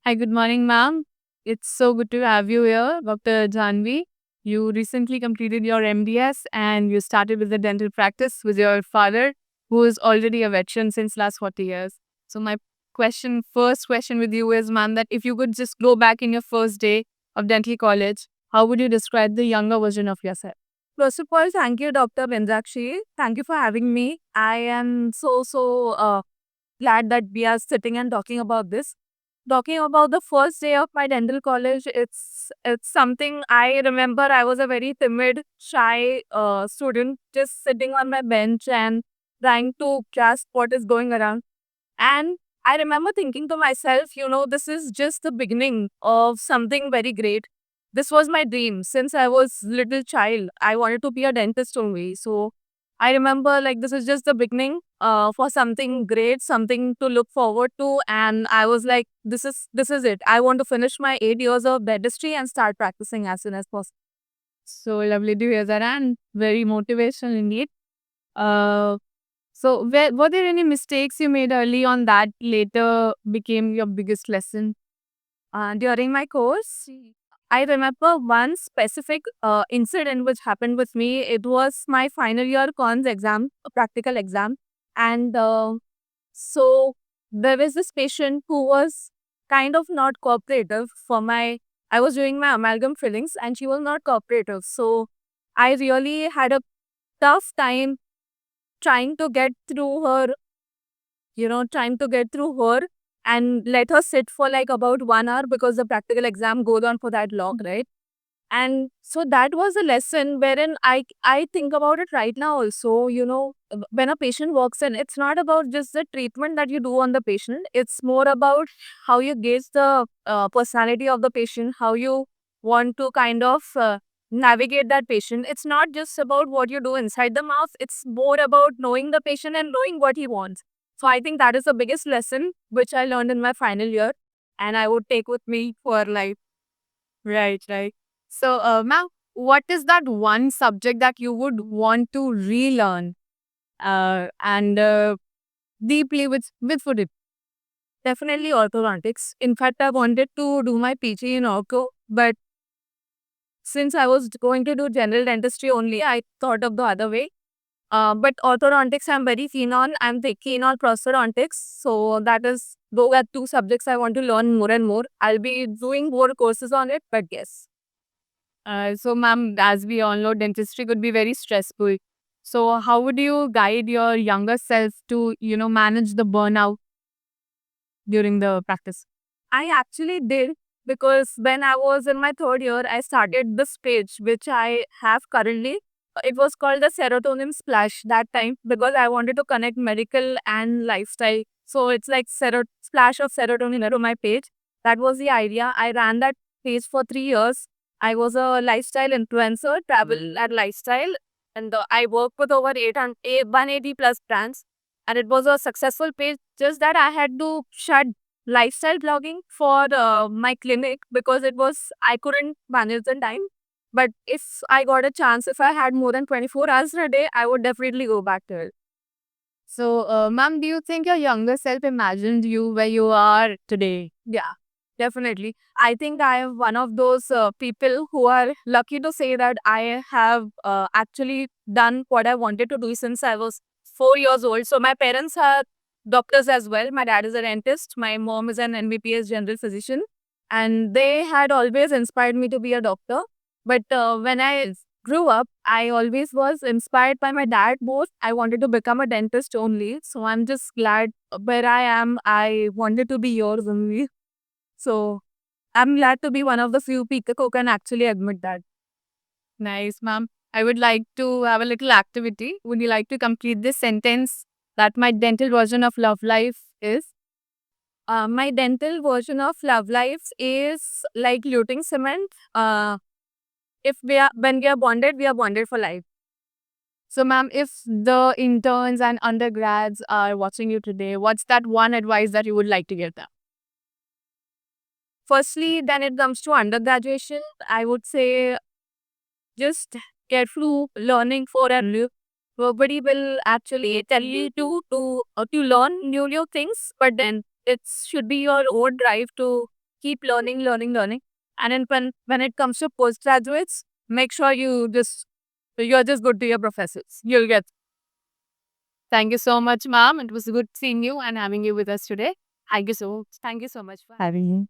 Hi, good morning, ma'am. It's so good to have you here, Dr. Janvi. You recently completed your MDS and you started with the dental practice with your father, who is already a veteran since last 40 years. So my first question with you is, ma'am, that if you could just go back in your first day of dental college, how would you describe the younger version of yourself? First of all, thank you, Dr. Benzakshi. Thank you for having me. I am so glad that we are sitting and talking about this. Talking about the first day of my dental college, it's something I remember. I was a very timid, shy student, just sitting on my bench and trying to grasp what is going around. And I remember thinking to myself, this is just the beginning of something very great. This was my dream since I was little child. I wanted to be a dentist only. So I remember like this is just the beginning for something great, something to look forward to. And I was like, this is it. I want to finish my 8 years of dentistry and start practicing as soon as possible. So lovely to hear that and very motivational indeed. Uh, were there any mistakes you made early on that later became your biggest lesson? During my course, I remember one specific incident which happened with me. It was my final year cons exam, a practical exam. And so there was this patient who was kind of not cooperative for my, I was doing my amalgam fillings and she was not cooperative. So I really had a tough time trying to get through her, trying to get through her and let her sit for like about 1 hour because the practical exam goes on for that long, right? And so that was a lesson wherein I think about it right now also, when a patient walks in, it's not about just the treatment that you do on the patient. It's more about how you gauge the personality of the patient, how you want to kind of navigate that patient. It's not just about what you do inside the mouth. It's more about knowing the patient and knowing what he wants. So I think that is the biggest lesson which I learned in my final year and I would take with me for life. Right, right. So, ma'am, what is that one subject that you would want to relearn and deeply with food? Definitely orthodontics. In fact, I wanted to do my PG in ortho, but since I was going to do general dentistry only, I thought of the other way. But orthodontics, I'm very keen on. I'm keen on prosthodontics. So those are two subjects I want to learn more and more. I'll be doing more courses on it, but yes. So, ma'am, as we all know, dentistry could be very stressful. So, how would you guide your younger self to, manage the burnout during the practice? I actually did because when I was in my third year, I started this page which I have currently. It was called the Serotonin Splash that time because I wanted to connect medical and lifestyle. So it's like splash of serotonin into my page. That was the idea. I ran that page for 3 years. I was a lifestyle influencer, travel and lifestyle, and I worked with over 180 plus brands. And it was a successful page. Just that I had to shut lifestyle blogging for my clinic because I couldn't manage the time. But if I got a chance, if I had more than 24 hours a day, I would definitely go back to it. So, ma'am, do you think your younger self imagined you where you are today? Yeah, definitely. I think I am one of those people who are lucky to say that I have actually done what I wanted to do since I was 4 years old. So, my parents are doctors as well. My dad is a dentist, my mom is an NBPS general physician, and they had always inspired me to be a doctor. But when I grew up, I always was inspired by my dad more. I wanted to become a dentist only. So I'm just glad where I am. I wanted to be yours only. So I'm glad to be one of the few people who can actually admit that. Nice, ma'am. I would like to have a little activity. Would you like to complete this sentence that my dental version of love life is? My dental version of love life is like luting cement. If we are when we are bonded for life. So, ma'am, if the interns and undergrads are watching you today, what's that one advice that you would like to give them? Firstly, when it comes to undergraduation, I would say just careful learning for a new. Nobody will actually tell you to learn new things, but then it should be your own drive to Keep learning, learning, learning. And then when it comes to postgraduates, make sure you're just good to your professors. You'll get. Thank you so much, ma'am. It was good seeing you and having you with us today. Thank you so much for having me.